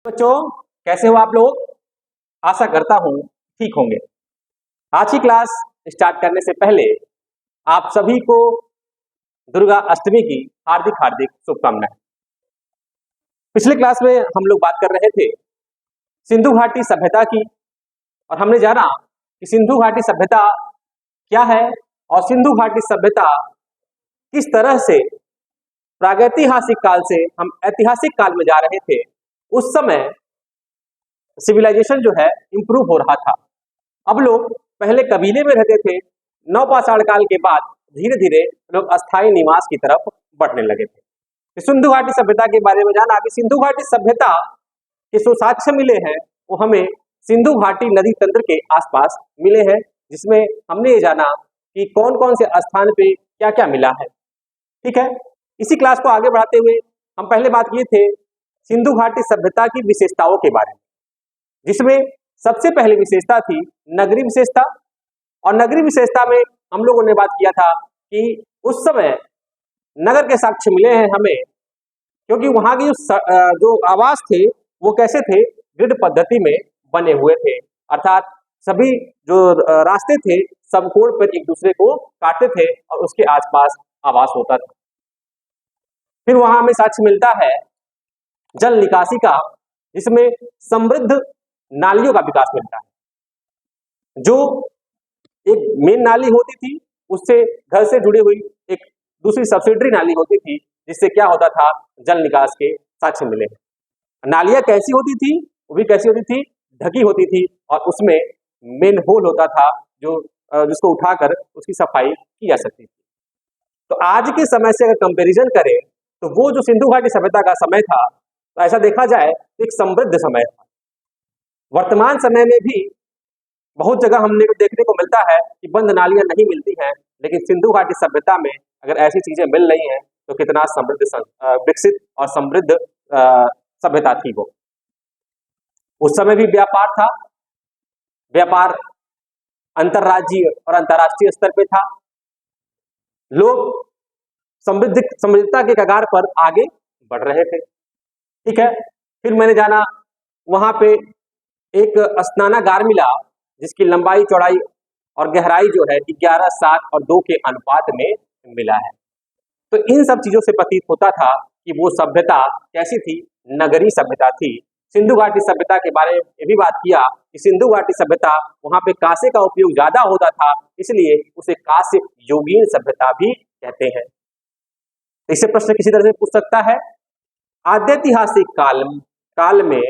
बच्चों, कैसे हो आप लोग? आशा करता हूं ठीक होंगे। आज की क्लास स्टार्ट करने से पहले आप सभी को दुर्गा अष्टमी की हार्दिक हार्दिक शुभकामनाएं। पिछले क्लास में हम लोग बात कर रहे थे सिंधु घाटी सभ्यता की, और हमने जाना कि सिंधु घाटी सभ्यता क्या है और सिंधु घाटी सभ्यता किस तरह से प्रागैतिहासिक काल से हम ऐतिहासिक काल में जा रहे थे। उस समय सिविलाइजेशन जो है इंप्रूव हो रहा था। अब लोग पहले कबीले में रहते थे, नवपाषाण काल के बाद धीरे धीरे लोग अस्थायी निवास की तरफ बढ़ने लगे थे। सिंधु घाटी सभ्यता के बारे में जाना कि सिंधु घाटी सभ्यता के जो साक्ष्य मिले हैं वो हमें सिंधु घाटी नदी तंत्र के आसपास मिले हैं, जिसमें हमने ये जाना कि कौन कौन से स्थान पे क्या क्या मिला है। ठीक है, इसी क्लास को आगे बढ़ाते हुए हम पहले बात किए थे सिंधु घाटी सभ्यता की विशेषताओं के बारे में, जिसमें सबसे पहली विशेषता थी नगरीय विशेषता। और नगरीय विशेषता में हम लोगों ने बात किया था कि उस समय नगर के साक्ष्य मिले हैं हमें, क्योंकि वहां की जो आवास थे वो कैसे थे, ग्रिड पद्धति में बने हुए थे, अर्थात सभी जो रास्ते थे सब कोण पर एक दूसरे को काटते थे और उसके आसपास आवास होता था। फिर वहां हमें साक्ष्य मिलता है जल निकासी का, जिसमें समृद्ध नालियों का विकास मिलता है। जो एक मेन नाली होती थी उससे घर से जुड़ी हुई एक दूसरी सब्सिडरी नाली होती थी, जिससे क्या होता था, जल निकास के साक्ष्य मिले हैं। नालियां कैसी होती थी, वो भी कैसी होती थी, ढकी होती थी, और उसमें मेन होल होता था जो जिसको उठाकर उसकी सफाई की जा सकती थी। तो आज के समय से अगर कंपैरिजन करें तो वो जो सिंधु घाटी सभ्यता का समय था, तो ऐसा देखा जाए तो एक समृद्ध समय था। वर्तमान समय में भी बहुत जगह हमने को देखने को मिलता है कि बंद नालियां नहीं मिलती हैं, लेकिन सिंधु घाटी सभ्यता में अगर ऐसी चीजें मिल रही हैं तो कितना समृद्ध विकसित और समृद्ध सभ्यता थी वो। उस समय भी व्यापार था, व्यापार अंतरराज्यीय और अंतरराष्ट्रीय स्तर पे था। लोग समृद्धता के कगार पर आगे बढ़ रहे थे। ठीक है, फिर मैंने जाना वहां पे एक स्नानागार मिला, जिसकी लंबाई चौड़ाई और गहराई जो है 11, 7 और 2 के अनुपात में मिला है। तो इन सब चीजों से प्रतीत होता था कि वो सभ्यता कैसी थी, नगरीय सभ्यता थी। सिंधु घाटी सभ्यता के बारे में ये भी बात किया कि सिंधु घाटी सभ्यता वहां पे कांसे का उपयोग ज्यादा होता था, इसलिए उसे कांस्य युगीन सभ्यता भी कहते हैं। इससे प्रश्न किसी तरह से पूछ सकता है, आद्यतिहासिक काल में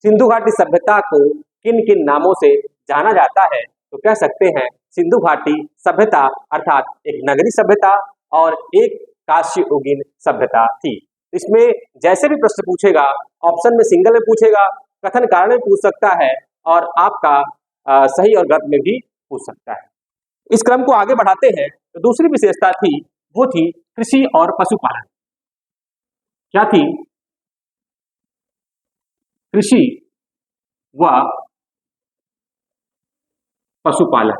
सिंधु घाटी सभ्यता को किन किन नामों से जाना जाता है? तो कह सकते हैं सिंधु घाटी सभ्यता अर्थात एक नगरीय सभ्यता और एक कांस्य युगीन सभ्यता थी। इसमें जैसे भी प्रश्न पूछेगा, ऑप्शन में सिंगल में पूछेगा, कथन कारण में पूछ सकता है, और आपका सही और गलत में भी पूछ सकता है। इस क्रम को आगे बढ़ाते हैं तो दूसरी विशेषता थी, वो थी कृषि और पशुपालन। क्या थी? कृषि व पशुपालन।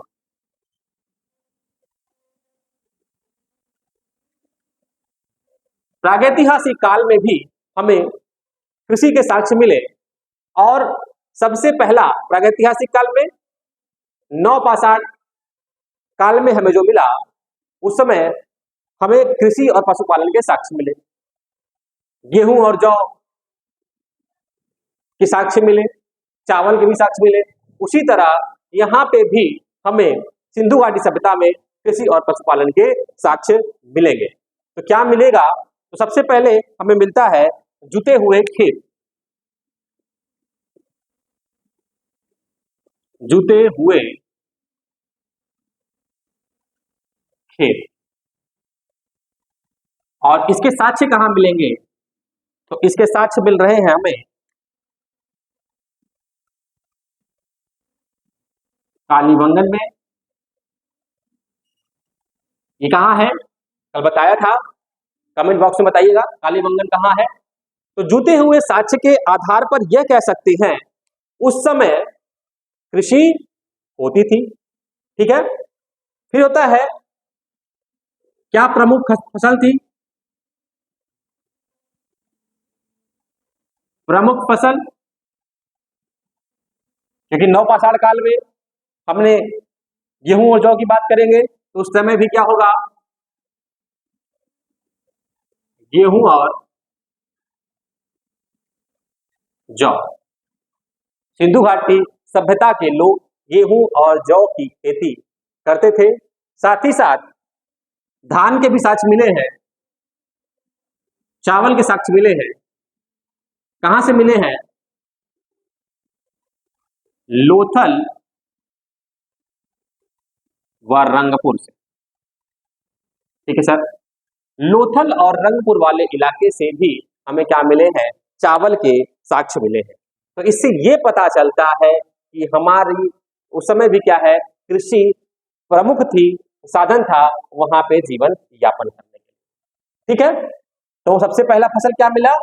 प्रागैतिहासिक काल में भी हमें कृषि के साक्ष्य मिले, और सबसे पहला प्रागैतिहासिक काल में नवपाषाण काल में हमें जो मिला, उस समय हमें कृषि और पशुपालन के साक्ष्य मिले। गेहूं और जौ के साक्ष्य मिले, चावल के भी साक्ष्य मिले। उसी तरह यहाँ पे भी हमें सिंधु घाटी सभ्यता में कृषि और पशुपालन के साक्ष्य मिलेंगे। तो क्या मिलेगा? तो सबसे पहले हमें मिलता है जुते हुए खेत। जुते हुए खेत। और इसके साक्ष्य कहां मिलेंगे? तो इसके साक्ष्य मिल रहे हैं हमें कालीबंगन में। ये कहां है? कल बताया था, कमेंट बॉक्स में बताइएगा कालीबंगन कहां है। तो जुटे हुए साक्ष्य के आधार पर यह कह सकते हैं उस समय कृषि होती थी। ठीक है, फिर होता है क्या प्रमुख फसल थी? प्रमुख फसल, क्योंकि नवपाषाण काल में हमने गेहूं और जौ की बात करेंगे तो उस समय भी क्या होगा, गेहूं और जौ। सिंधु घाटी सभ्यता के लोग गेहूं और जौ की खेती करते थे, साथ ही साथ धान के भी साक्ष्य मिले हैं, चावल के साक्ष्य मिले हैं। कहां से मिले हैं, लोथल व रंगपुर से। ठीक है सर, लोथल और रंगपुर वाले इलाके से भी हमें क्या मिले हैं, चावल के साक्ष्य मिले हैं। तो इससे ये पता चलता है कि हमारी उस समय भी क्या है, कृषि प्रमुख थी, साधन था वहां पे जीवन यापन करने के लिए। ठीक है, तो सबसे पहला फसल क्या मिला,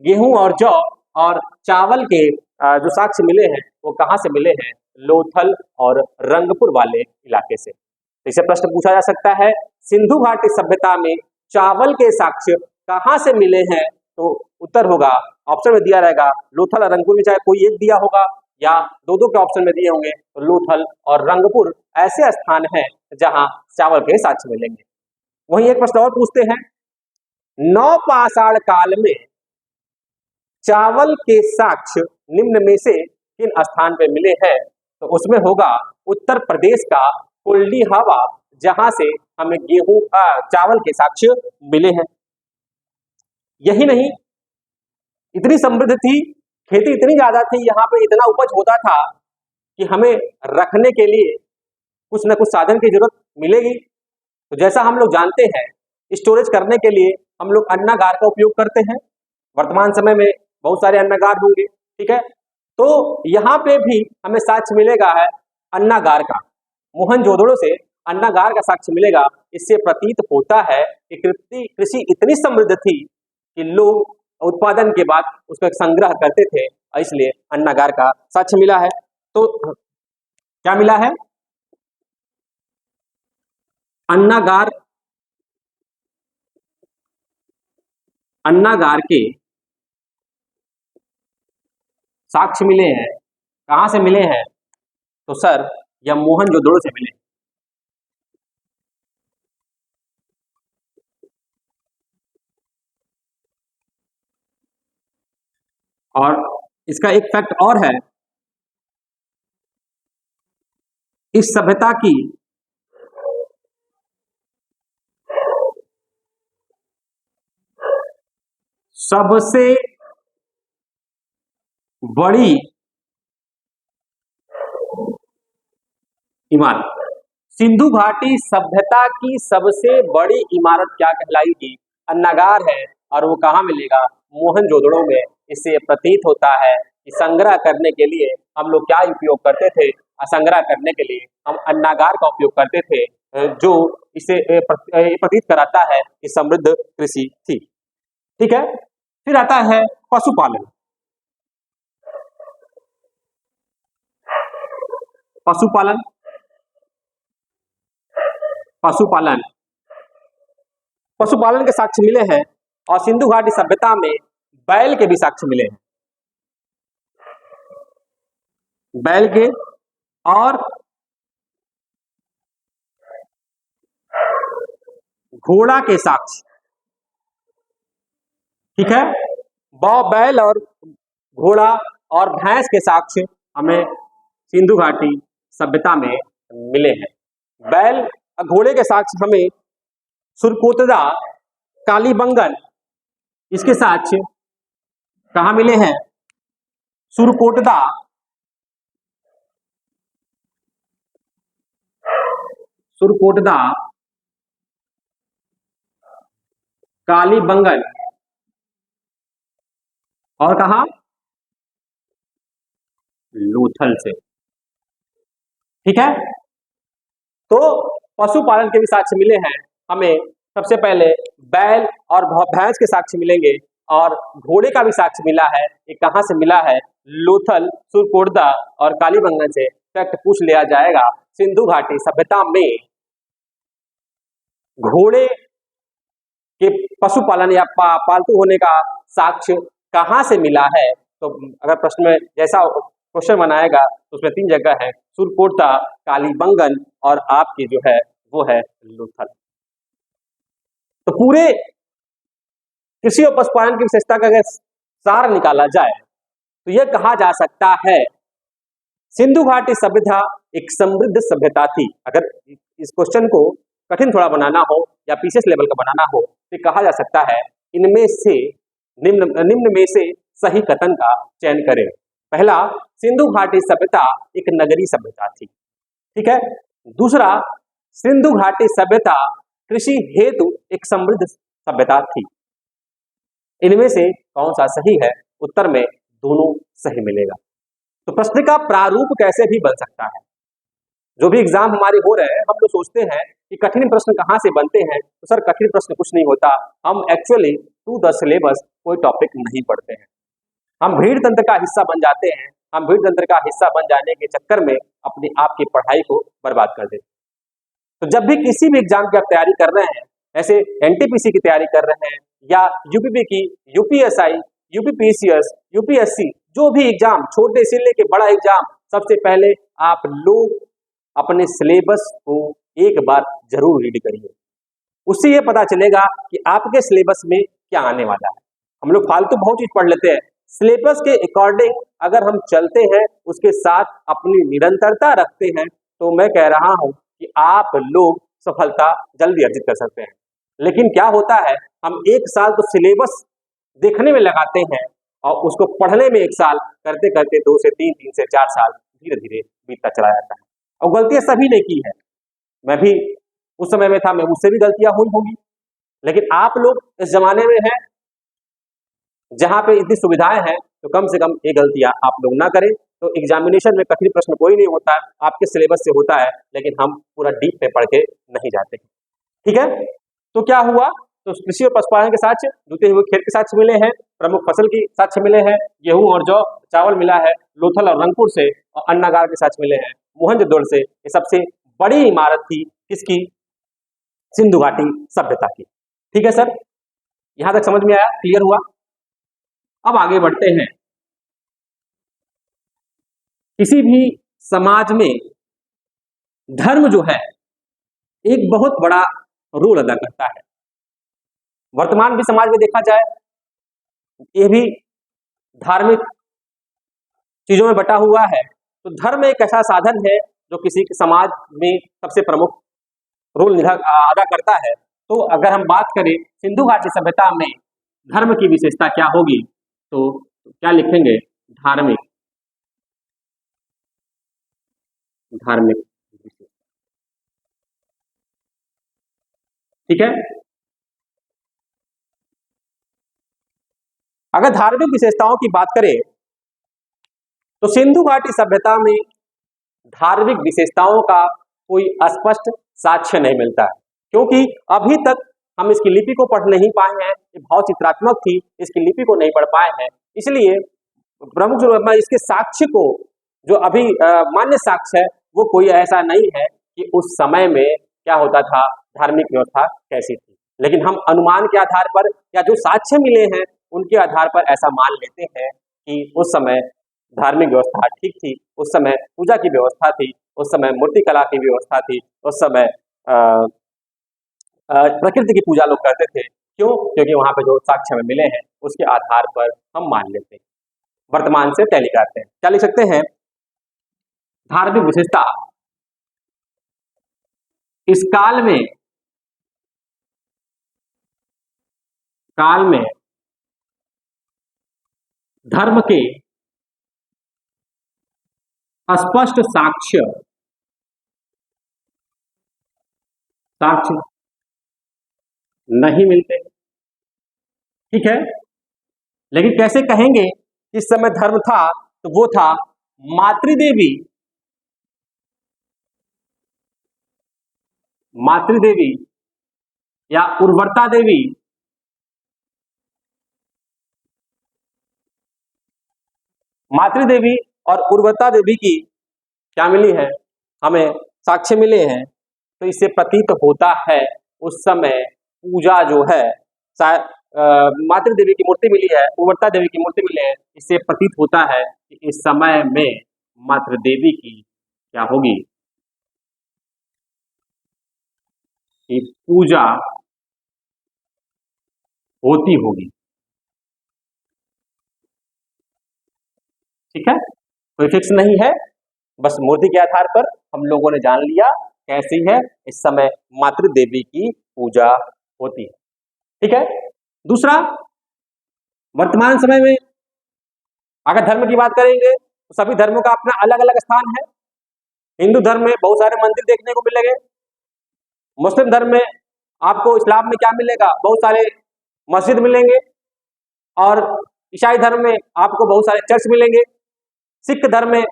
गेहूं और जौ, और चावल के जो साक्ष्य मिले हैं वो कहां से मिले हैं, लोथल और रंगपुर वाले इलाके से। तो इसे प्रश्न पूछा जा सकता है, सिंधु घाटी सभ्यता में चावल के साक्ष्य कहां से मिले हैं, तो उत्तर होगा, ऑप्शन में दिया रहेगा लोथल और रंगपुर में, चाहे कोई एक दिया होगा या दो दो के ऑप्शन में दिए होंगे, तो लोथल और रंगपुर ऐसे स्थान हैं जहां चावल के साक्ष्य मिलेंगे। वहीं एक प्रश्न और पूछते हैं, नवपाषाण काल में चावल के साक्ष्य निम्न में से किन स्थान पे मिले हैं, तो उसमें होगा उत्तर प्रदेश का कुल्डी हवा, जहां से हमें गेहूं चावल के साक्ष्य मिले हैं। यही नहीं, इतनी समृद्ध थी, खेती इतनी ज्यादा थी, यहाँ पे इतना उपज होता था कि हमें रखने के लिए कुछ न कुछ साधन की जरूरत मिलेगी। तो जैसा हम लोग जानते हैं, स्टोरेज करने के लिए हम लोग अन्नागार का उपयोग करते हैं, वर्तमान समय में बहुत सारे अन्नागार होंगे। ठीक है, तो यहाँ पे भी हमें साक्ष्य मिलेगा है अन्नागार का, मोहनजोदड़ो से अन्नागार का साक्ष्य मिलेगा। इससे प्रतीत होता है कि कृषि इतनी समृद्ध थी कि लोग उत्पादन के बाद उसका संग्रह करते थे, और इसलिए अन्नागार का साक्ष्य मिला है। तो क्या मिला है, अन्नागार, अन्नागार के साक्ष्य मिले हैं। कहां से मिले हैं, तो सर यह मोहनजोदड़ो से मिले। और इसका एक फैक्ट और है, इस सभ्यता की सबसे बड़ी इमारत, सिंधु घाटी सभ्यता की सबसे बड़ी इमारत क्या कहलाएगी, अन्नागार है, और वो कहाँ मिलेगा, मोहनजोदड़ो में। इससे प्रतीत होता है कि संग्रह करने के लिए हम लोग क्या उपयोग करते थे, संग्रह करने के लिए हम अन्नागार का उपयोग करते थे, जो इसे प्रतीत कराता है कि समृद्ध कृषि थी। ठीक है, फिर आता है पशुपालन। पशुपालन, पशुपालन, पशुपालन के साक्ष्य मिले हैं, और सिंधु घाटी सभ्यता में बैल के भी साक्ष्य मिले हैं, बैल के और घोड़ा के साक्ष्य। ठीक है, बैल और घोड़ा और भैंस के साक्ष्य हमें सिंधु घाटी सभ्यता में मिले हैं। बैल और घोड़े के साक्ष्य हमें सुरकोतदा, कालीबंगन, इसके साक्ष्य कहाँ मिले हैं, सुरकोटदा, सुरकोटदा, कालीबंगन, और कहा, लोथल से। ठीक है, तो पशुपालन के भी साक्ष्य मिले हैं हमें। सबसे पहले बैल और भैंस के साक्ष्य मिलेंगे, और घोड़े का भी साक्ष्य मिला है। ये कहां से मिला है, लोथल, सुरकोटदा और कालीबंगन से। फैक्ट पूछ लिया जाएगा, सिंधु घाटी सभ्यता में घोड़े के पशुपालन या पालतू होने का साक्ष्य कहां से मिला है, तो अगर प्रश्न में जैसा क्वेश्चन बनाएगा तो उसमें 3 जगह है, सुरकोटा, कालीबंगन और आपकी जो है वो है लोथल। तो पूरे कृषि और पशुपालन की विशेषता का अगर सार निकाला जाए तो यह कहा जा सकता है सिंधु घाटी सभ्यता एक समृद्ध सभ्यता थी। अगर इस क्वेश्चन को कठिन थोड़ा बनाना हो या पीसीएस लेवल का बनाना हो तो कहा जा सकता है इनमें से निम्न में से सही कथन का चयन करें। पहला, सिंधु घाटी सभ्यता एक नगरीय सभ्यता थी, ठीक है। दूसरा, सिंधु घाटी सभ्यता कृषि हेतु एक समृद्ध सभ्यता थी। इनमें से कौन सा सही है? उत्तर में दोनों सही मिलेगा। तो प्रश्न का प्रारूप कैसे भी बन सकता है? जो भी एग्जाम हमारे हो रहे हैं हम लोग सोचते हैं कि कठिन प्रश्न कहाँ से बनते हैं, तो सर कठिन प्रश्न कुछ नहीं होता, हम एक्चुअली टू द सिलेबस कोई टॉपिक नहीं पढ़ते हैं, हम भीड़ तंत्र का हिस्सा बन जाते हैं। हम भीड़ तंत्र का हिस्सा बन जाने के चक्कर में अपनी आपकी पढ़ाई को बर्बाद कर देते हैं। तो जब भी किसी भी एग्जाम की आप तैयारी कर रहे हैं, ऐसे एनटीपीसी की तैयारी कर रहे हैं या यूपीपी की, यूपीएसआई, यूपीपीसीएस, यूपीएससी, जो भी एग्जाम छोटे से लेके बड़ा एग्जाम, सबसे पहले आप लोग अपने सिलेबस को एक बार जरूर रीड करिए। उससे ये पता चलेगा कि आपके सिलेबस में क्या आने वाला है। हम लोग फालतू बहुत चीज पढ़ लेते हैं, सिलेबस के अकॉर्डिंग अगर हम चलते हैं, उसके साथ अपनी निरंतरता रखते हैं, तो मैं कह रहा हूं कि आप लोग सफलता जल्दी अर्जित कर सकते हैं। लेकिन क्या होता है, हम एक साल तो सिलेबस देखने में लगाते हैं और उसको पढ़ने में एक साल, करते करते 2 से 3, 3 से 4 साल धीरे धीरे बीतता चला जाता है। और गलतियां सभी ने की है, मैं भी उस समय में था, मैं मुझसे भी गलतियां हुई होंगी, लेकिन आप लोग इस जमाने में हैं जहां पे इतनी सुविधाएं हैं, तो कम से कम ये गलतियां आप लोग ना करें। तो एग्जामिनेशन में कठिन प्रश्न कोई नहीं होता है, आपके सिलेबस से होता है, लेकिन हम पूरा डीप में पढ़ के नहीं जाते, ठीक है। तो क्या हुआ, तो कृषि और पशुपालन के साक्ष्य जुते हुए खेत के साक्ष्य मिले हैं, प्रमुख फसल की साक्ष्य मिले हैं, गेहूं और जौ चावल मिला है लोथल और रंगपुर से, और अन्नागार के साक्ष्य मिले हैं मोहनजोदड़ो से। ये सबसे बड़ी इमारत थी किसकी? सिंधु घाटी सभ्यता की, ठीक है सर। यहां तक समझ में आया, क्लियर हुआ? अब आगे बढ़ते हैं। किसी भी समाज में धर्म जो है एक बहुत बड़ा रोल अदा करता है। वर्तमान भी समाज में देखा जाए, ये भी धार्मिक चीजों में बटा हुआ है। तो धर्म एक ऐसा साधन है जो किसी के समाज में सबसे प्रमुख रोल अदा करता है। तो अगर हम बात करें सिंधु घाटी सभ्यता में धर्म की विशेषता क्या होगी, तो क्या लिखेंगे? धार्मिक ठीक है। अगर धार्मिक विशेषताओं की बात करें तो सिंधु घाटी सभ्यता में धार्मिक विशेषताओं का कोई स्पष्ट साक्ष्य नहीं मिलता है, क्योंकि अभी तक हम इसकी लिपि को पढ़ नहीं पाए हैं। ये भाव चित्रात्मक थी, इसकी लिपि को नहीं पढ़ पाए हैं, इसलिए प्रमुख जो इसके साक्ष्य को जो अभी मान्य साक्ष्य है वो कोई ऐसा नहीं है कि उस समय में क्या होता था, धार्मिक व्यवस्था कैसी थी। लेकिन हम अनुमान के आधार पर या जो साक्ष्य मिले हैं उनके आधार पर ऐसा मान लेते हैं कि उस समय धार्मिक व्यवस्था ठीक थी, उस समय पूजा की व्यवस्था थी, उस समय मूर्ति कला की व्यवस्था थी, उस समय प्रकृति की पूजा लोग करते थे। क्यों? क्योंकि वहां पे जो साक्ष्य में मिले हैं उसके आधार पर हम मान लेते हैं, वर्तमान से टैली करते हैं। क्या लिख सकते हैं? धार्मिक विशेषता इस काल में धर्म के स्पष्ट साक्ष्य नहीं मिलते, ठीक है। लेकिन कैसे कहेंगे इस समय धर्म था, तो वो था मातृदेवी या उर्वरता देवी मातृदेवी और उर्वरता देवी की क्या मिली है, हमें साक्ष्य मिले हैं। तो इससे प्रतीत होता है उस समय पूजा जो है शायद मातृ देवी की मूर्ति मिली है, उवर्ता देवी की मूर्ति मिली है, इससे प्रतीत होता है कि इस समय में मातृ देवी की क्या होगी कि पूजा होती होगी। ठीक है, कोई फिक्स नहीं है, बस मूर्ति के आधार पर हम लोगों ने जान लिया कैसी है, इस समय मातृ देवी की पूजा होती है। ठीक है, दूसरा, वर्तमान समय में अगर धर्म की बात करेंगे तो सभी धर्मों का अपना अलग अलग स्थान है। हिंदू धर्म में बहुत सारे मंदिर देखने को मिलेंगे, मुस्लिम धर्म में आपको इस्लाम में क्या मिलेगा, बहुत सारे मस्जिद मिलेंगे, और ईसाई धर्म में आपको बहुत सारे चर्च मिलेंगे, सिख धर्म में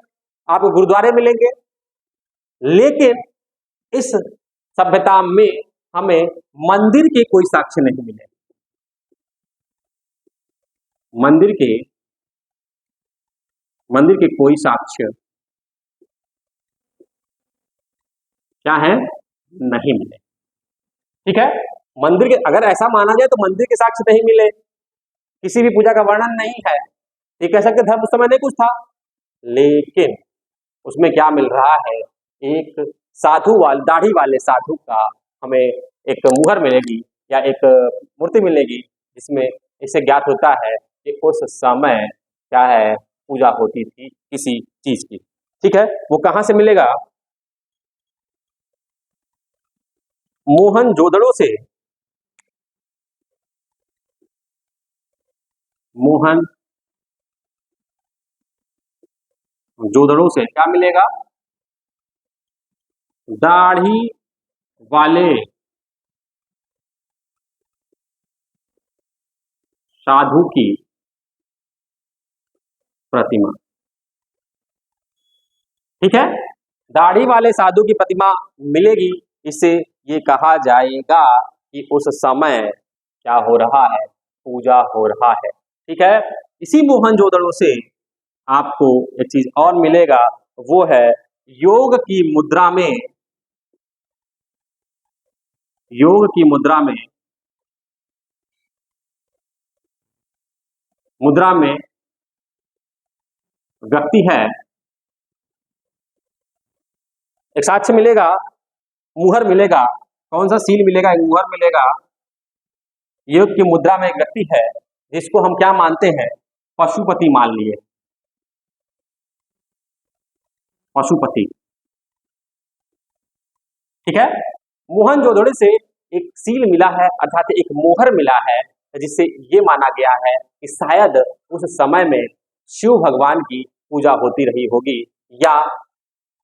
आपको गुरुद्वारे मिलेंगे। लेकिन इस सभ्यता में हमें मंदिर के कोई साक्ष्य नहीं मिले। मंदिर के कोई साक्ष्य क्या है, नहीं मिले। ठीक है, मंदिर के, अगर ऐसा माना जाए तो मंदिर के साक्ष्य नहीं मिले, किसी भी पूजा का वर्णन नहीं है, ये कह सकते धर्म उस समय नहीं कुछ था। लेकिन उसमें क्या मिल रहा है, एक दाढ़ी वाले साधु का हमें एक मुहर मिलेगी या एक मूर्ति मिलेगी, जिसमें इससे ज्ञात होता है कि उस समय क्या है, पूजा होती थी किसी चीज की। ठीक है, वो कहां से मिलेगा, मोहनजोदड़ो से। मोहनजोदड़ो से क्या मिलेगा, दाढ़ी वाले साधु की प्रतिमा। ठीक है, दाढ़ी वाले साधु की प्रतिमा मिलेगी, इससे ये कहा जाएगा कि उस समय क्या हो रहा है, पूजा हो रहा है। ठीक है, इसी मोहनजोदड़ो से आपको एक चीज और मिलेगा, वो है योग की मुद्रा में, मुद्रा में व्यक्ति है, एक साक्ष्य मिलेगा, मुहर मिलेगा। कौन सा सील मिलेगा, एक मुहर मिलेगा। योग की मुद्रा में एक व्यक्ति है जिसको हम क्या मानते हैं, पशुपति मान लिए, पशुपति। ठीक है, मोहनजोदड़ो से एक सील मिला है, अर्थात एक मोहर मिला है, जिससे ये माना गया है कि शायद उस समय में शिव भगवान की पूजा होती रही होगी, या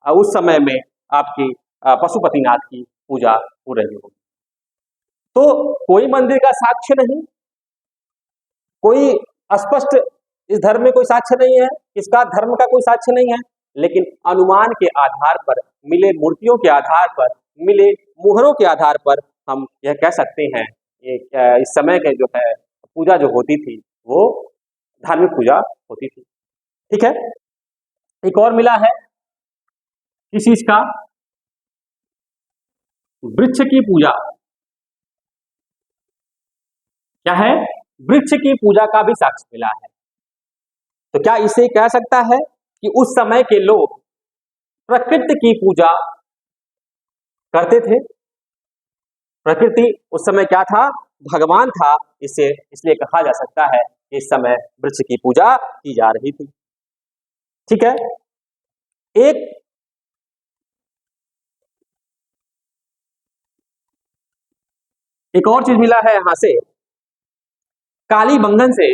उस समय में आपकी पशुपतिनाथ की पूजा हो रही होगी। तो कोई मंदिर का साक्ष्य नहीं, कोई स्पष्ट इस धर्म में कोई साक्ष्य नहीं है, इसका धर्म का कोई साक्ष्य नहीं है, लेकिन अनुमान के आधार पर, मिले मूर्तियों के आधार पर, मिले मुहरों के आधार पर हम यह कह सकते हैं इस समय के जो है पूजा जो होती थी वो धार्मिक पूजा होती थी। ठीक है, एक और मिला है किस चीज का, वृक्ष की पूजा। क्या है, वृक्ष की पूजा का भी साक्ष्य मिला है। तो क्या इसे कह सकता है कि उस समय के लोग प्रकृति की पूजा करते थे? प्रकृति उस समय क्या था, भगवान था, इसलिए कहा जा सकता है कि इस समय वृक्ष की पूजा की जा रही थी। ठीक है, एक और चीज मिला है यहां से, कालीबंगन से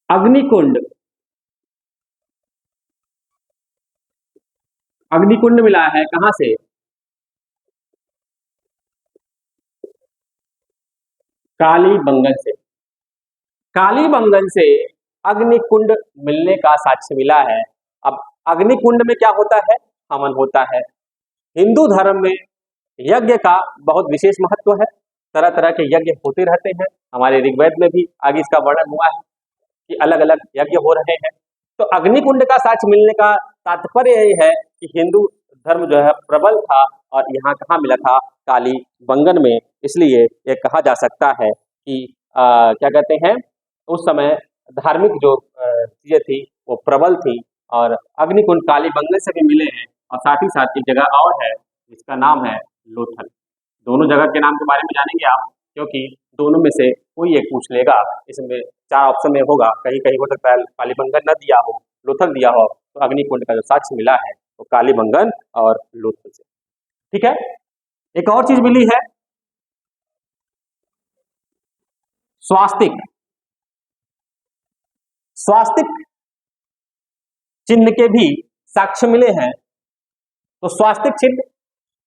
अग्निकुंड मिला है, कहां से, कालीबंगन से अग्निकुंड मिलने का साक्ष्य मिला है। अब अग्निकुंड में क्या होता है, हवन होता है। हिंदू धर्म में यज्ञ का बहुत विशेष महत्व है, तरह तरह के यज्ञ होते रहते हैं। हमारे ऋग्वेद में भी आगे इसका वर्णन हुआ है कि अलग अलग यज्ञ हो रहे हैं। तो अग्निकुंड का साक्ष्य मिलने का तात्पर्य यही है कि हिंदू धर्म जो है प्रबल था, और यहाँ कहाँ मिला था, काली बंगन में। इसलिए ये कहा जा सकता है कि क्या कहते हैं, उस समय धार्मिक जो चीजें थी वो प्रबल थी, और अग्निकुंड काली बंगन से भी मिले हैं। और साथ ही साथ एक जगह और है जिसका नाम है लोथल। दोनों जगह के नाम के बारे में जानेंगे आप, क्योंकि दोनों में से कोई एक पूछ लेगा। इसमें 4 ऑप्शन में होगा, कहीं कहीं हो सकता है कालीबंगन न दिया हो, लोथल दिया हो, तो अग्निकुंड का जो साक्ष्य मिला है वो कालीबंगन और लोथल से। ठीक है, एक और चीज मिली है, स्वास्तिक। स्वास्तिक चिन्ह के भी साक्ष्य मिले हैं। तो स्वास्तिक चिन्ह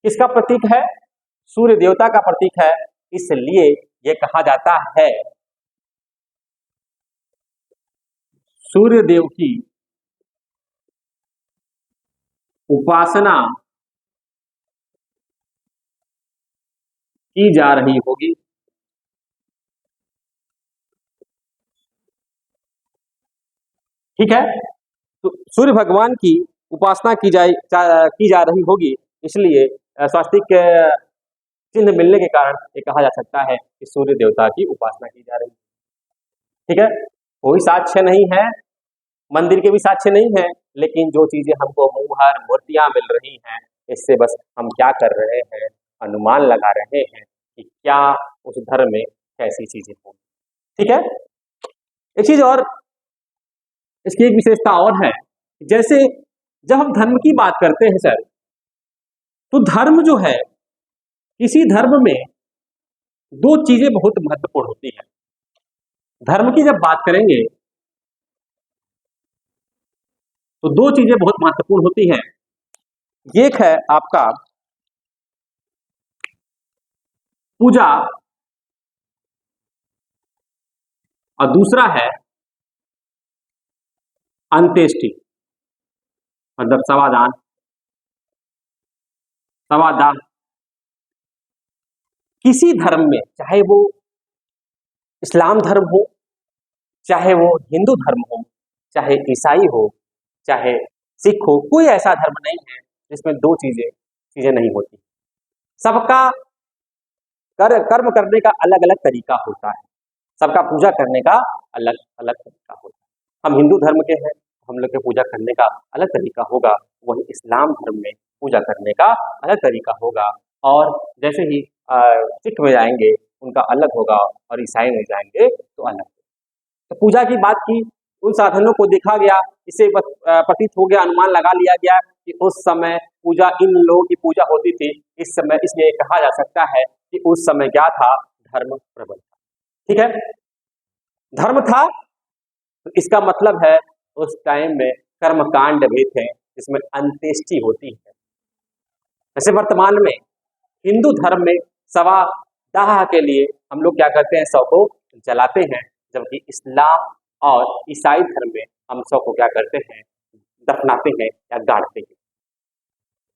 किसका प्रतीक है? सूर्य देवता का प्रतीक है। इसलिए यह कहा जाता है सूर्य देव की उपासना की जा रही होगी। ठीक है, तो सूर्य भगवान की उपासना की जा रही होगी, इसलिए स्वास्तिक चिन्ह मिलने के कारण ये कहा जा सकता है कि सूर्य देवता की उपासना की जा रही है। ठीक है, कोई साक्ष्य नहीं है, मंदिर के भी साक्ष्य नहीं है, लेकिन जो चीजें हमको मुहर मूर्तियां मिल रही हैं, इससे बस हम क्या कर रहे हैं, अनुमान लगा रहे हैं कि क्या उस धर्म में कैसी चीजें होंगी। ठीक है, एक चीज और, इसकी एक विशेषता और है, जैसे जब हम धर्म की बात करते हैं सर, तो धर्म जो है, किसी धर्म में 2 चीजें बहुत महत्वपूर्ण होती है। धर्म की जब बात करेंगे तो 2 चीजें बहुत महत्वपूर्ण होती हैं। एक है आपका पूजा, और दूसरा है अंत्येष्टि, मतलब सवादान, सवादान। किसी धर्म में, चाहे वो इस्लाम धर्म हो, चाहे वो हिंदू धर्म हो, चाहे ईसाई हो, चाहे सिख हो, कोई ऐसा धर्म नहीं है जिसमें 2 चीजें नहीं होती। सबका कर्म करने का अलग अलग तरीका होता है, सबका पूजा करने का अलग अलग तरीका होता है। हम हिंदू धर्म के हैं, हम लोग के पूजा करने का अलग तरीका होगा, वही इस्लाम धर्म में पूजा करने का अलग तरीका होगा। और जैसे ही सिख में जाएंगे उनका अलग होगा, और ईसाई में जाएंगे तो अलग। तो पूजा की बात की, उन साधनों को देखा गया, इससे प्रतीत हो गया, अनुमान लगा लिया गया कि उस समय पूजा, इन लोगों की पूजा होती थी इस समय। इसलिए कहा जा सकता है कि उस समय क्या था, धर्म प्रबल था। ठीक है, धर्म था, तो इसका मतलब है उस टाइम में कर्मकांड भी थे जिसमें अंत्येष्टि होती है। जैसे वर्तमान में हिंदू धर्म में सवा दाह के लिए हम लोग क्या करते हैं, शव को जलाते हैं, जबकि इस्लाम और ईसाई धर्म में हम शव को क्या करते हैं, दफनाते हैं या गाड़ते हैं।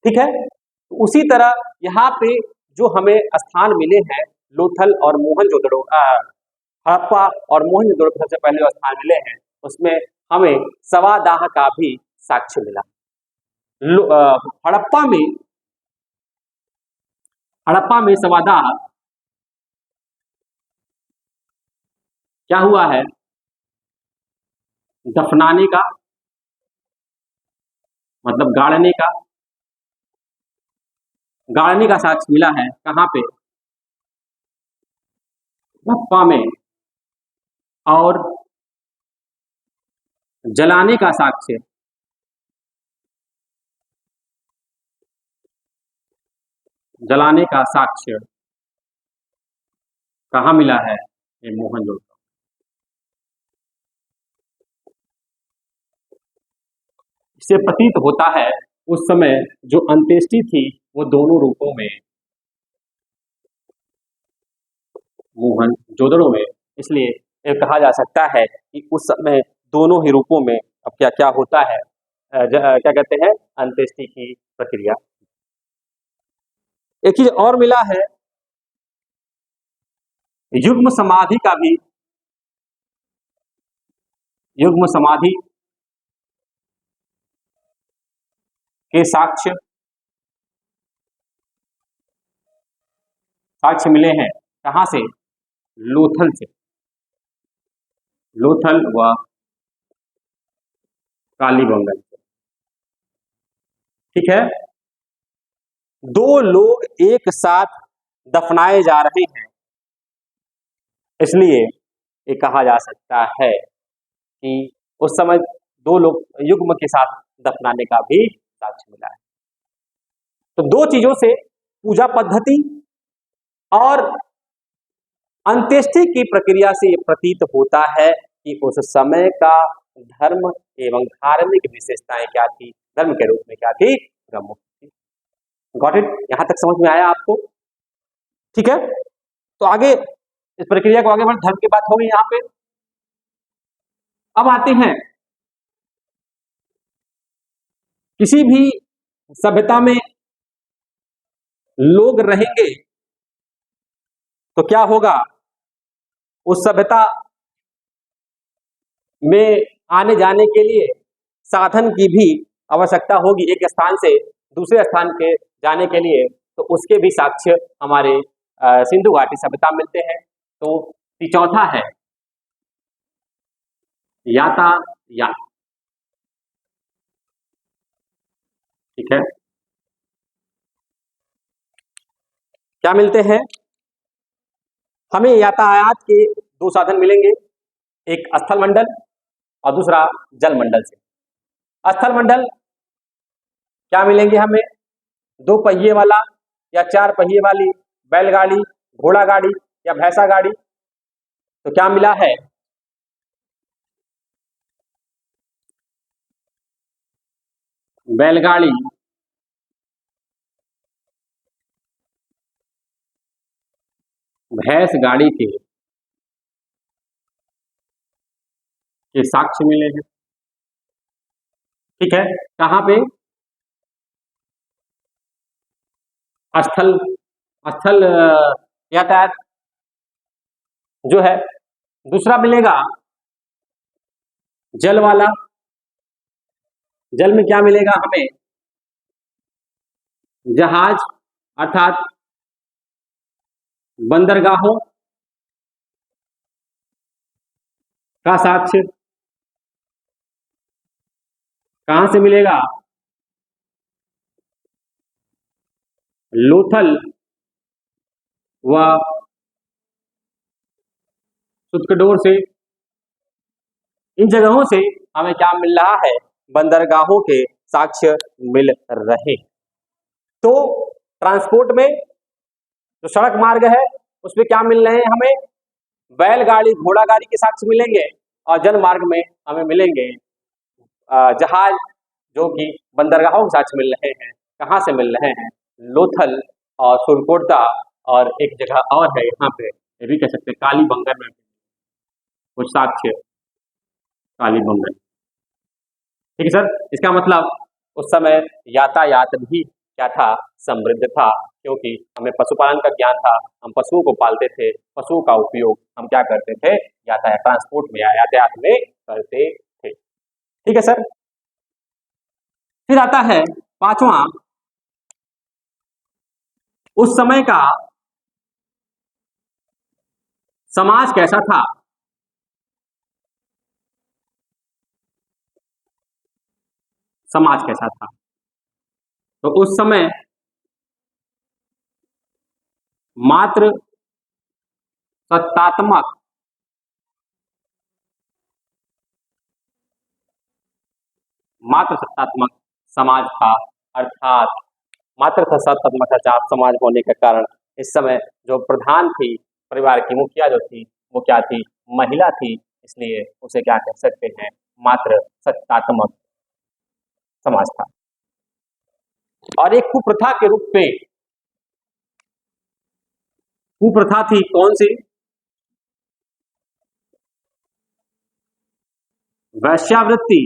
ठीक है, तो उसी तरह यहाँ पे जो हमें स्थान मिले हैं, लोथल और मोहनजोदड़ो, हड़प्पा और मोहनजोदड़ो सबसे पहले जो स्थान मिले हैं, उसमें हमें सवादाह का भी साक्ष्य मिला। हड़प्पा में सवादाह क्या हुआ है, दफनाने का, मतलब गाड़ने का साक्ष्य मिला है। कहाँ पे, हड़प्पा में, और जलाने का साक्ष्य कहाँ मिला है, ये मोहनजोदड़ो। इससे प्रतीत होता है उस समय जो अंत्येष्टि थी वो दोनों रूपों में, मोहनजोदड़ो में। इसलिए ये कहा जा सकता है कि उस समय दोनों ही रूपों में अब क्या क्या होता है, क्या कहते हैं, अंत्येष्टि की प्रक्रिया। एक चीज और मिला है, युग्म समाधि का भी, युग्म समाधि के साक्ष्य साक्ष्य मिले हैं। कहां से? लोथल से, लोथल व कालीबंगन से। ठीक है, दो लोग एक साथ दफनाए जा रहे हैं, इसलिए ये कहा जा सकता है कि उस समय दो लोग युग्म के साथ दफनाने का भी साक्ष्य मिला है। तो दो चीजों से, पूजा पद्धति और अंत्येष्टि की प्रक्रिया से यह प्रतीत होता है कि उस समय का धर्म एवं धार्मिक विशेषताएं क्या थी, धर्म के रूप में क्या थी, प्रमुख थी। Got it? यहां तक समझ में आया आपको? ठीक है, तो आगे इस प्रक्रिया को आगे बढ़, धर्म की बात होगी यहां पे। अब आते हैं, किसी भी सभ्यता में लोग रहेंगे तो क्या होगा, उस सभ्यता में आने जाने के लिए साधन की भी आवश्यकता होगी, एक स्थान से दूसरे स्थान के जाने के लिए। तो उसके भी साक्ष्य हमारे सिंधु घाटी सभ्यता मिलते हैं। तो चौथा है यातायात। ठीक है, क्या मिलते हैं हमें? यातायात के दो साधन मिलेंगे, एक स्थल मंडल और दूसरा जल मंडल से। स्थल मंडल क्या मिलेंगे हमें? दो पहिए वाला या चार पहिए वाली बैलगाड़ी, घोड़ा गाड़ी या भैंसा गाड़ी। तो क्या मिला है? बैलगाड़ी, भैंस गाड़ी के साक्ष्य मिले हैं। ठीक है, कहां पे? स्थल स्थल यातायात जो है। दूसरा मिलेगा जल वाला। जल में क्या मिलेगा हमें? जहाज अर्थात बंदरगाहों का साक्ष्य। कहां से मिलेगा? लोथल व सुतकडोर से। इन जगहों से हमें क्या मिल रहा है? बंदरगाहों के साक्ष्य मिल रहे। तो ट्रांसपोर्ट में जो सड़क मार्ग है उसमें क्या मिल रहे हैं हमें? बैलगाड़ी, घोड़ा गाड़ी के साक्ष्य मिलेंगे, और जल मार्ग में हमें मिलेंगे जहाज, जो कि बंदरगाहों के साक्ष्य मिल रहे हैं। कहाँ से मिल रहे हैं? लोथल और सुरकोटदा, और एक जगह और है यहाँ पे, ये भी कह सकते हैं कालीबंगन में कुछ साक्ष्य, कालीबंगन। ठीक है सर, इसका मतलब उस समय यातायात भी क्या था? समृद्ध था, क्योंकि हमें पशुपालन का ज्ञान था, हम पशुओं को पालते थे, पशुओं का उपयोग हम क्या करते थे? यातायात, ट्रांसपोर्ट में, यातायात में करते थे। ठीक है सर, फिर आता है पांचवा, उस समय का समाज कैसा था? समाज कैसा था? तो उस समय मात्र सत्तात्मक समाज था, अर्थात मात्र सत्तात्मक समाज होने के कारण इस समय जो प्रधान थी, परिवार की मुखिया जो थी, वो क्या थी? महिला थी। इसलिए उसे क्या कह सकते हैं? मात्र सत्तात्मक समाज था। और एक कुप्रथा के रूप में, कुप्रथा थी कौन सी? वैश्यावृत्ति।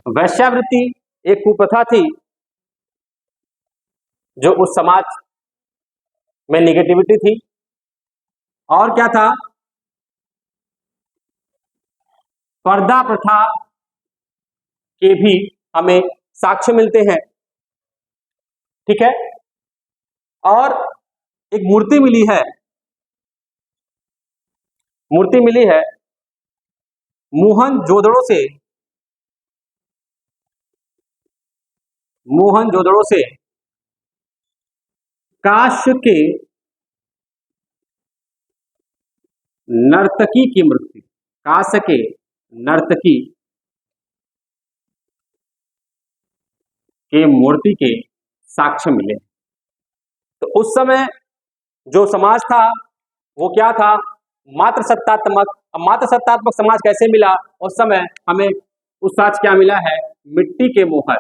वैश्यावृत्ति एक कुप्रथा थी जो उस समाज में निगेटिविटी थी। और क्या था? पर्दा प्रथा के भी हमें साक्ष्य मिलते हैं। ठीक है, और एक मूर्ति मिली है, मूर्ति मिली है मोहनजोदड़ो से, मोहनजोदड़ो से कांस्य के नर्तकी की मूर्ति, कांस्य के नर्तकी के मूर्ति के साक्ष्य मिले। तो उस समय जो समाज था वो क्या था, मात्र सत्तात्मक। अब मात्र सत्तात्मक समाज कैसे मिला, उस समय हमें उस साक्ष्य क्या मिला है, मिट्टी के मोहर,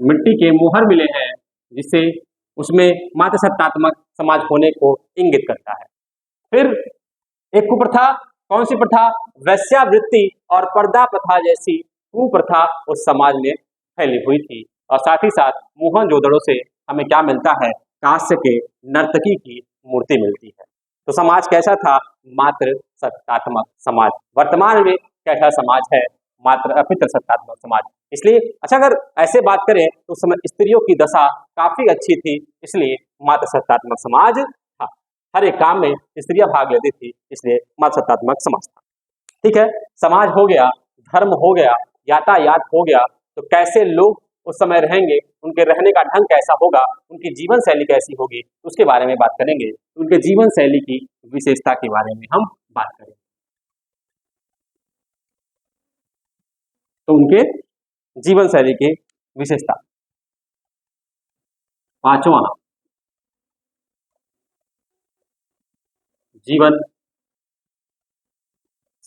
मिट्टी के मोहर मिले हैं, जिससे उसमें मात्र सत्तात्मक समाज होने को इंगित करता है। फिर एक कुप्रथा, कौन सी प्रथा, वैश्यावृत्ति और पर्दा प्रथा जैसी कुप्रथा उस समाज में फैली हुई थी। और साथ ही साथ मोहनजोदड़ो से हमें क्या मिलता है, कांस्य के नर्तकी की मूर्ति मिलती है। तो समाज कैसा था, मात्र सत्तात्मक समाज। वर्तमान में कैसा समाज है, मात्र अपितृ सत्तात्मक समाज। इसलिए अच्छा, अगर ऐसे बात करें तो उस समय स्त्रियों की दशा काफी अच्छी थी, इसलिए मात्र सत्तात्मक समाज था। हर एक काम में स्त्रियां भाग लेती थी, इसलिए मात्र सत्तात्मक समाज था। ठीक है, समाज हो गया, धर्म हो गया, यातायात हो गया, तो कैसे लोग उस समय रहेंगे, उनके रहने का ढंग कैसा होगा, उनकी जीवन शैली कैसी होगी, उसके बारे में बात करेंगे। उनके जीवन शैली की विशेषता के बारे में हम बात करेंगे। तो उनके जीवन शैली की विशेषता, पांचवा, जीवन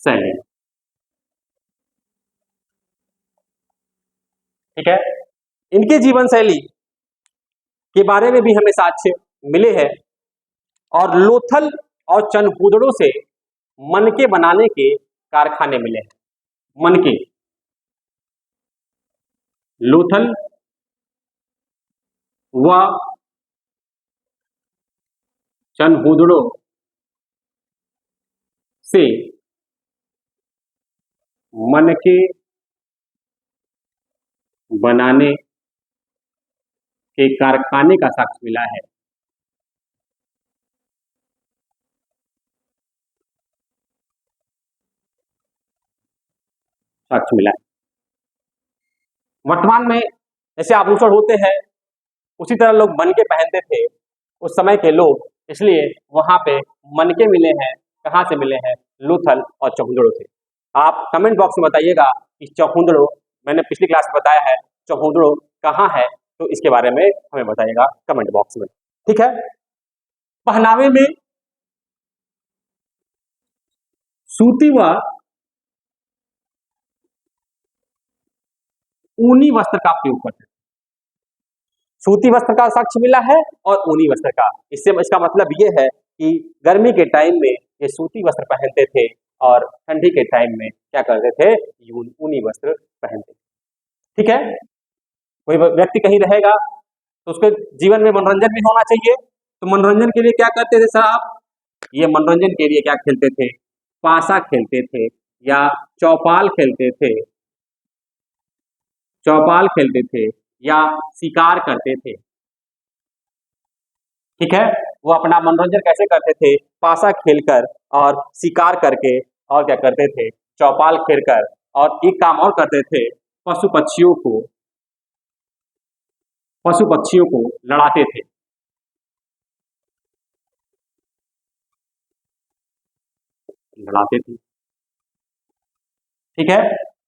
शैली। ठीक है, इनके जीवन शैली के बारे में भी हमें साक्ष्य मिले हैं। और लोथल और चनहूदड़ों से मनके बनाने के कारखाने मिले हैं। मनके, लोथल व चनहूदड़ों से मनके बनाने के कारखाने का साक्ष्य मिला है। साक्ष्य मिला है। वर्तमान में जैसे आभूषण होते हैं, उसी तरह लोग मनके पहनते थे उस समय के लोग, इसलिए वहां पे मनके मिले हैं। कहां से मिले हैं, लोथल और चौहूदड़ों से। आप कमेंट बॉक्स में बताइएगा कि चौहूदड़ों, मैंने पिछली क्लास में बताया है, चौहूदड़ों कहाँ है, तो इसके बारे में हमें बताइएगा कमेंट बॉक्स में। ठीक है, पहनावे में सूती व ऊनी वस्त्र का प्रयोग करते हैं। सूती वस्त्र का साक्ष्य मिला है और ऊनी वस्त्र का। इससे इसका मतलब ये है कि गर्मी के टाइम में ये सूती वस्त्र पहनते थे और ठंडी के टाइम में क्या करते थे, ऊनी वस्त्र पहनते थे। ठीक है, कोई व्यक्ति कहीं रहेगा तो उसके जीवन में मनोरंजन भी होना चाहिए। तो मनोरंजन के लिए क्या करते थे साहब, ये मनोरंजन के लिए क्या खेलते थे, पासा खेलते थे या चौपाल खेलते थे, चौपाल खेलते थे या शिकार करते थे। ठीक है, वो अपना मनोरंजन कैसे करते थे, पासा खेलकर और शिकार करके, और क्या करते थे, चौपाल खेलकर, और एक काम और करते थे, पशु पक्षियों को लड़ाते थे। लड़ाते थे। ठीक है,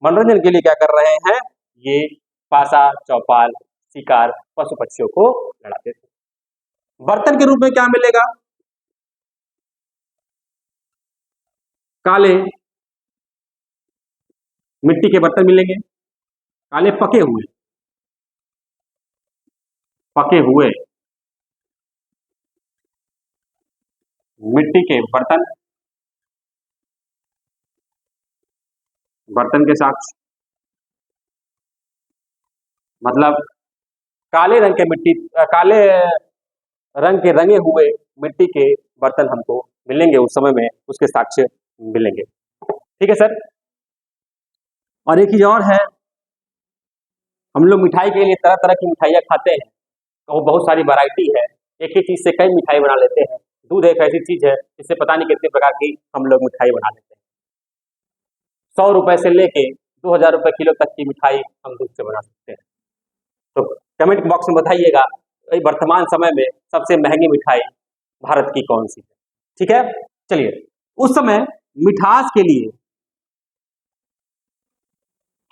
मनोरंजन के लिए क्या कर रहे हैं, ये पासा, चौपाल, शिकार, पशु पक्षियों को लड़ाते थे। बर्तन के रूप में क्या मिलेगा, काले मिट्टी के बर्तन मिलेंगे, काले पके हुए मिट्टी के बर्तन, बर्तन के साथ मतलब काले रंग के रंगे हुए मिट्टी के बर्तन हमको मिलेंगे उस समय में, उसके साक्ष्य मिलेंगे। ठीक है सर, और एक चीज और है, हम लोग मिठाई के लिए तरह तरह की मिठाइयाँ खाते हैं। वो बहुत सारी वैरायटी है, एक ही चीज से कई मिठाई बना लेते हैं। दूध एक ऐसी चीज है जिससे पता नहीं कितने प्रकार की हम लोग मिठाई बना लेते हैं। 100 रुपए से लेके 2000 रुपए किलो तक की मिठाई हम दूध से बना सकते हैं। तो कमेंट बॉक्स में बताइएगा वर्तमान समय में सबसे महंगी मिठाई भारत की कौन सी है। ठीक है, चलिए, उस समय मिठास के लिए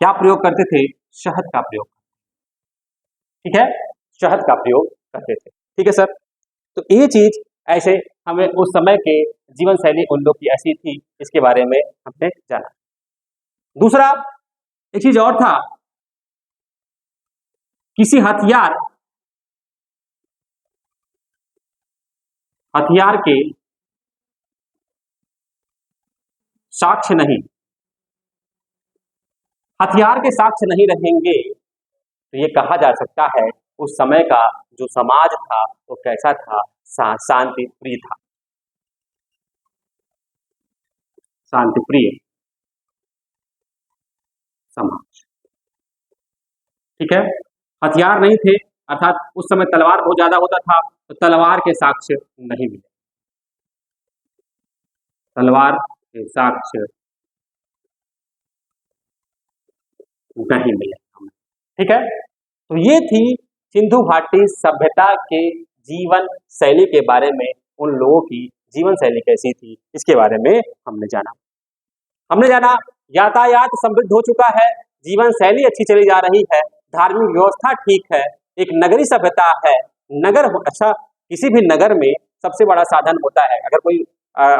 क्या प्रयोग करते थे? शहद का प्रयोग। ठीक है, शहद का प्रयोग करते थे। ठीक है सर, तो ये चीज ऐसे हमें उस समय के जीवन शैली उन लोग की ऐसी थी, इसके बारे में हमने जाना। दूसरा एक चीज और था, किसी हथियार के साक्ष्य नहीं, हथियार के साक्ष्य नहीं रहेंगे तो ये कहा जा सकता है उस समय का जो समाज था वो कैसा था? शांति प्रिय था, शांति प्रिय समाज। ठीक है, हथियार नहीं थे, अर्थात उस समय तलवार बहुत ज्यादा होता था, तो तलवार के साक्ष्य नहीं मिले, तलवार के साक्ष्य नहीं मिले। ठीक है, तो ये थी सिंधु घाटी सभ्यता के जीवन शैली के बारे में, उन लोगों की जीवन शैली कैसी थी इसके बारे में हमने जाना। यातायात समृद्ध हो चुका है, जीवन शैली अच्छी चली जा रही है, धार्मिक व्यवस्था ठीक है, एक नगरी सभ्यता है। नगर अच्छा, किसी भी नगर में सबसे बड़ा साधन होता है, अगर कोई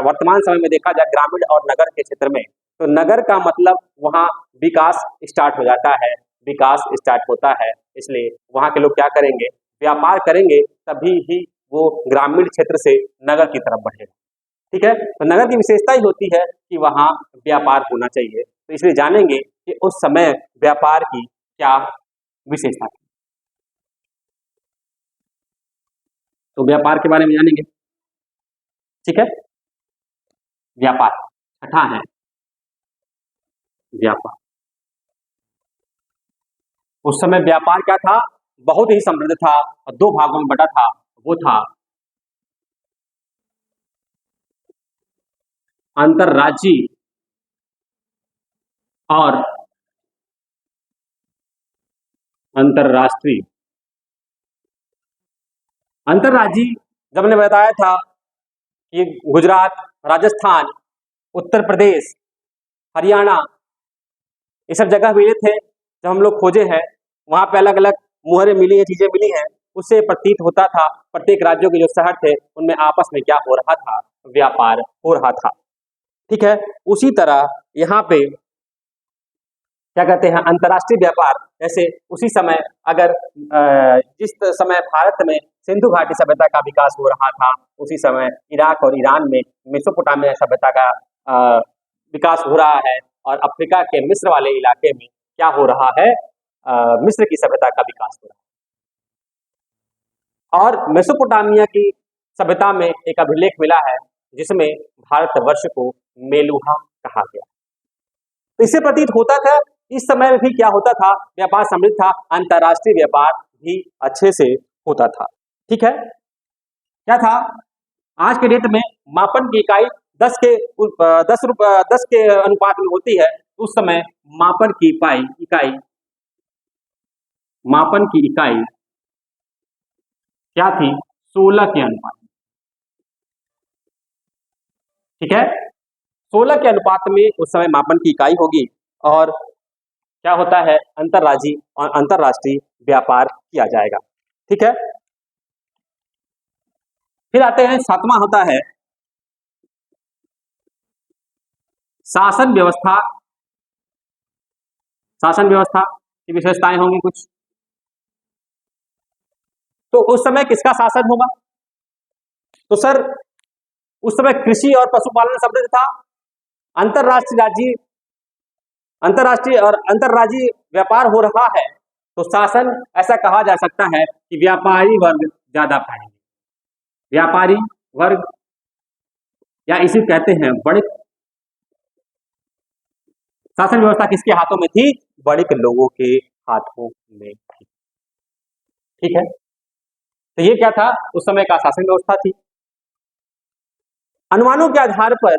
वर्तमान समय में देखा जाए ग्रामीण और नगर के क्षेत्र में, तो नगर का मतलब वहाँ विकास स्टार्ट हो जाता है, विकास स्टार्ट होता है, इसलिए वहाँ के लोग क्या करेंगे? व्यापार करेंगे, तभी ही वो ग्रामीण क्षेत्र से नगर की तरफ बढ़ेगा। ठीक है, तो नगर की विशेषता ही होती है कि वहाँ व्यापार होना चाहिए, तो इसलिए जानेंगे कि उस समय व्यापार की क्या विशेषता थी। तो व्यापार के बारे में जानेंगे। ठीक है, व्यापार छठा है व्यापार। उस समय व्यापार क्या था? बहुत ही समृद्ध था और दो भागों में बटा था, वो था अंतरराज्यीय और अंतरराष्ट्रीय। अंतरराज्यीय जब मैंने बताया था कि गुजरात, राजस्थान, उत्तर प्रदेश, हरियाणा, ये सब जगह मिले थे, जब हम लोग खोजे हैं वहां पे अलग अलग मुहरें मिली हैं, चीजें मिली हैं, उससे प्रतीत होता था प्रत्येक राज्यों के जो शहर थे उनमें आपस में क्या हो रहा था? व्यापार हो रहा था। ठीक है, उसी तरह यहाँ पे क्या कहते हैं? अंतर्राष्ट्रीय व्यापार। जैसे उसी समय अगर जिस समय भारत में सिंधु घाटी सभ्यता का विकास हो रहा था, उसी समय इराक और ईरान में मेसोपोटामिया सभ्यता का विकास हो रहा है, और अफ्रीका के मिस्र वाले इलाके में क्या हो रहा है? मिस्र की सभ्यता का विकास हो रहा है। और मेसोपोटामिया की सभ्यता में एक अभिलेख मिला है जिसमें भारतवर्ष को मेलुहा कहा गया। तो इससे प्रतीत होता था इस समय में भी क्या होता था? व्यापार समृद्ध था, अंतरराष्ट्रीय व्यापार भी अच्छे से होता था। ठीक है, क्या था? आज के डेट में मापन की इकाई 10 के अनुपात में होती है, उस समय मापन की इकाई क्या थी? 16 के अनुपात। ठीक है, 16 के अनुपात में उस समय मापन की इकाई होगी, और क्या होता है? अंतरराज्यीय और अंतरराष्ट्रीय व्यापार किया जाएगा। ठीक है, फिर आते हैं, सातवां होता है शासन व्यवस्था। शासन व्यवस्था की विशेषताएं होंगी कुछ। तो उस समय किसका शासन होगा? तो सर उस समय कृषि और पशुपालन समृद्ध था, अंतरराष्ट्रीय और अंतरराज्यीय व्यापार हो रहा है, तो शासन ऐसा कहा जा सकता है कि व्यापारी वर्ग ज्यादा पाएंगे। व्यापारी वर्ग, या इसे कहते हैं बड़े। शासन व्यवस्था किसके हाथों में थी? बड़े लोगों के हाथों में थी। ठीक है, तो ये क्या था, उस समय का शासन व्यवस्था थी। अनुमानों के आधार पर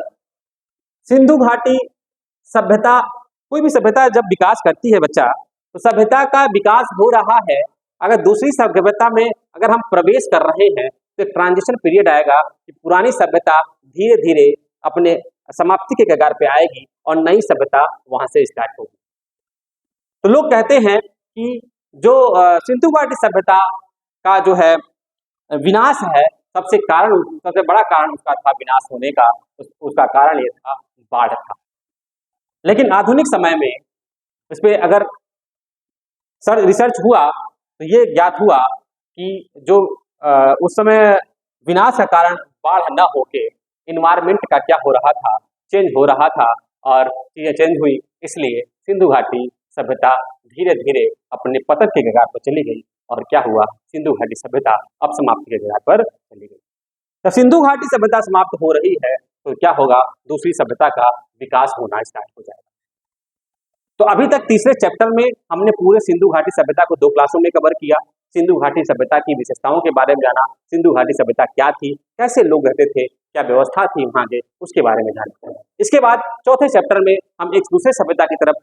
सिंधु घाटी सभ्यता, कोई भी सभ्यता जब विकास करती है बच्चा, तो सभ्यता का विकास हो रहा है, अगर दूसरी सभ्यता में अगर हम प्रवेश कर रहे हैं तो एक ट्रांजिशन पीरियड आएगा कि पुरानी सभ्यता धीरे धीरे अपने समाप्ति के कगार पे आएगी और नई सभ्यता वहां से स्टार्ट होगी। तो लोग कहते हैं कि जो सिंधु घाटी सभ्यता का जो है विनाश है, सबसे बड़ा कारण उसका था विनाश होने का, उसका कारण ये था बाढ़ था। लेकिन आधुनिक समय में इस पे अगर रिसर्च हुआ तो ये ज्ञात हुआ कि जो उस समय विनाश का कारण बाढ़ न होके इन्वायरमेंट का क्या हो रहा था, चेंज हो रहा था, और चीजें चेंज हुई, इसलिए सिंधु घाटी सभ्यता धीरे धीरे अपने पतन के कगार पर चली गई। और क्या हुआ, सिंधु घाटी सभ्यता अब समाप्ति के कगार पर चली गई। तो सिंधु घाटी सभ्यता समाप्त हो रही है तो क्या होगा, दूसरी सभ्यता का विकास होना स्टार्ट हो जाएगा। तो अभी तक तीसरे चैप्टर में हमने पूरे सिंधु घाटी सभ्यता को 2 क्लासों में कवर किया। सिंधु घाटी सभ्यता की विशेषताओं के बारे में जाना, सिंधु घाटी सभ्यता क्या थी, कैसे लोग रहते थे, क्या व्यवस्था थी वहां के, उसके बारे में जाना। इसके बाद चौथे चैप्टर में हम एक दूसरे सभ्यता की तरफ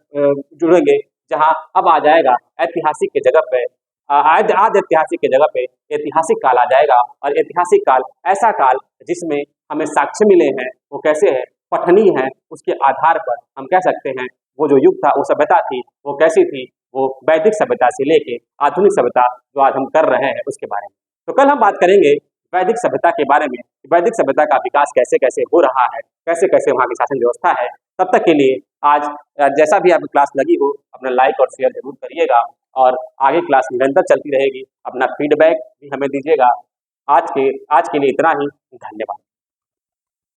जुड़ेंगे, जहां अब आ जाएगा ऐतिहासिक के जगह पे आद ऐतिहासिक के जगह पे ऐतिहासिक काल आ जाएगा। और ऐतिहासिक काल ऐसा काल जिसमें हमें साक्ष्य मिले हैं, वो कैसे है, पठनीय है, उसके आधार पर हम कह सकते हैं वो जो युग था, वो सभ्यता थी, वो कैसी थी, वो वैदिक सभ्यता से लेके आधुनिक सभ्यता जो आज हम कर रहे हैं उसके बारे में। तो कल हम बात करेंगे वैदिक सभ्यता के बारे में, वैदिक सभ्यता का विकास कैसे कैसे हो रहा है, कैसे कैसे वहाँ की शासन व्यवस्था है। तब तक के लिए आज जैसा भी आपकी क्लास लगी हो, अपना लाइक और शेयर जरूर करिएगा, और आगे क्लास निरंतर चलती रहेगी। अपना फीडबैक भी हमें दीजिएगा। आज के लिए इतना ही, धन्यवाद।